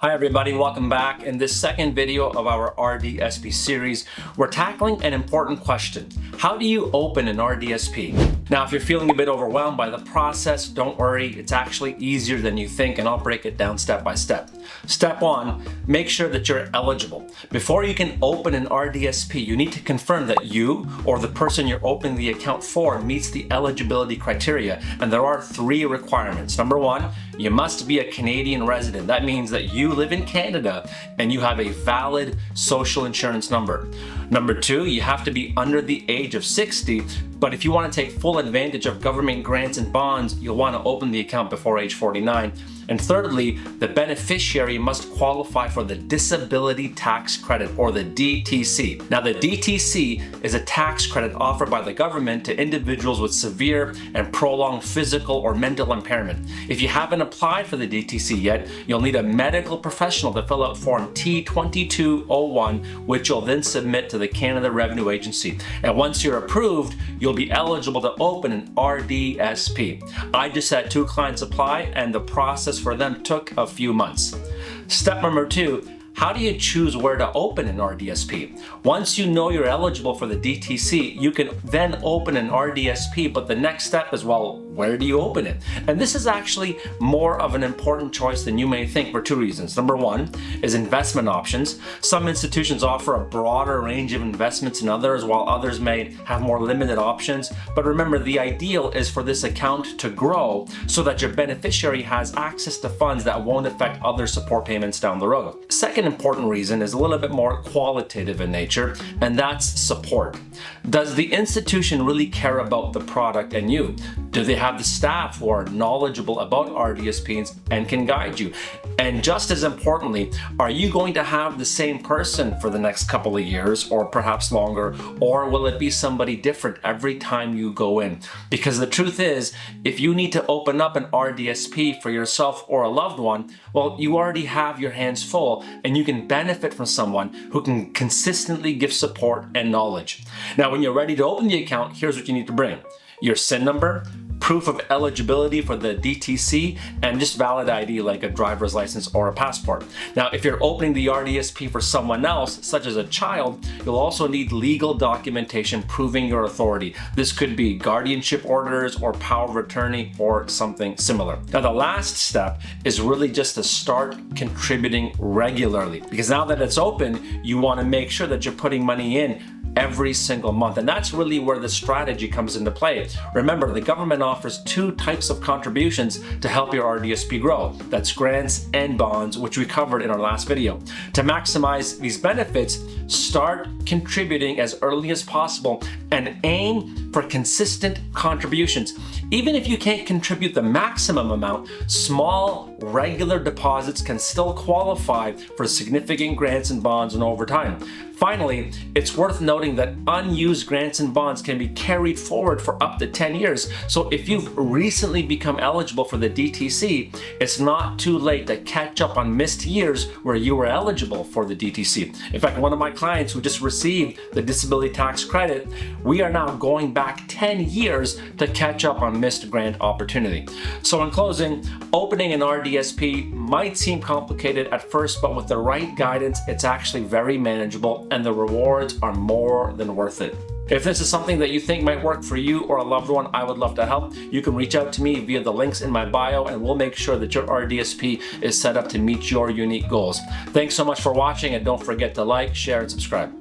Hi everybody, welcome back. In this second video of our RDSP series, we're tackling an important question. How do you open an RDSP? Now, if you're feeling a bit overwhelmed by the process, don't worry, it's actually easier than you think, and I'll break it down step by step. Step one, make sure that you're eligible. Before you can open an RDSP, you need to confirm that you or the person you're opening the account for meets the eligibility criteria, and there are three requirements. Number one, you must be a Canadian resident. That means that you live in Canada and you have a valid social insurance number. Number two, you have to be under the age of 60, but if you want to take full advantage of government grants and bonds, you'll want to open the account before age 49. And thirdly, the beneficiary must qualify for the Disability Tax Credit, or the DTC. Now, the DTC is a tax credit offered by the government to individuals with severe and prolonged physical or mental impairment. If you haven't applied for the DTC yet, you'll need a medical professional to fill out Form T2201, which you'll then submit to the Canada Revenue Agency. And once you're approved, you'll be eligible to open an RDSP. I just had 2 clients apply, and the process for them took a few months. Step number 2, how do you choose where to open an RDSP? Once you know you're eligible for the DTC, you can then open an RDSP, but the next step is, well, where do you open it? And this is actually more of an important choice than you may think for 2 reasons. Number one is investment options. Some institutions offer a broader range of investments than others, while others may have more limited options. But remember, the ideal is for this account to grow so that your beneficiary has access to funds that won't affect other support payments down the road. Second important reason is a little bit more qualitative in nature, and that's support. Does the institution really care about the product and you? Do they have the staff who are knowledgeable about RDSPs and can guide you? And just as importantly, are you going to have the same person for the next couple of years or perhaps longer, or will it be somebody different every time you go in? Because the truth is, if you need to open up an RDSP for yourself or a loved one, well, you already have your hands full, and you can benefit from someone who can consistently give support and knowledge. Now, when you're ready to open the account, here's what you need to bring: your SIN number, proof of eligibility for the DTC, and just valid ID like a driver's license or a passport. Now, if you're opening the RDSP for someone else, such as a child, you'll also need legal documentation proving your authority. This could be guardianship orders or power of attorney or something similar. Now, the last step is really just to start contributing regularly, because now that it's open, you want to make sure that you're putting money in every single month. And that's really where the strategy comes into play. Remember, the government offers 2 types of contributions to help your RDSP grow. That's grants and bonds, which we covered in our last video. To maximize these benefits, start contributing as early as possible and aim for consistent contributions. Even if you can't contribute the maximum amount, small, regular deposits can still qualify for significant grants and bonds and over time. Finally, it's worth noting that unused grants and bonds can be carried forward for up to 10 years. So if you've recently become eligible for the DTC, it's not too late to catch up on missed years where you were eligible for the DTC. In fact, one of my clients who just received the Disability Tax Credit, we are now going back 10 years to catch up on missed grant opportunity. So in closing, opening an RDSP might seem complicated at first, but with the right guidance, it's actually very manageable, and the rewards are more than worth it. If this is something that you think might work for you or a loved one, I would love to help. You can reach out to me via the links in my bio, and we'll make sure that your RDSP is set up to meet your unique goals. Thanks so much for watching, and don't forget to like, share, and subscribe.